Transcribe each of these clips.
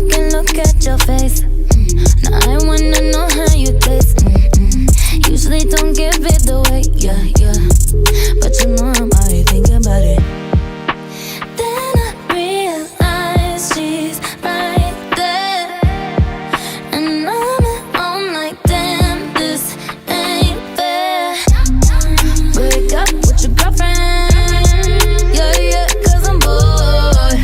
can look at your face. Now I wanna know how you taste. Usually don't give it away, yeah, yeah. But you know I'm already thinking about it. Then I realize she's right there, and I'm at home like, damn, this ain't fair. Break up with your girlfriend, yeah, yeah, 'cause I'm bored.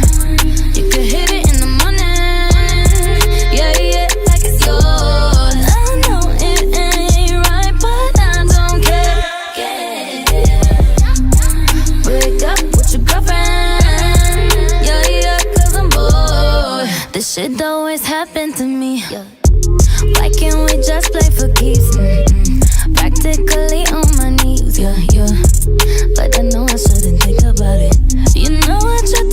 You can hit it in the morning, yeah, yeah, like it's yours. I know it ain't right, but I don't care. Break up with your girlfriend, yeah, yeah, 'cause I'm bored. This shit always happen to me. Why can't we just play for keeps? Practically on my knees, yeah, yeah. But I know I shouldn't think about it. You know what you're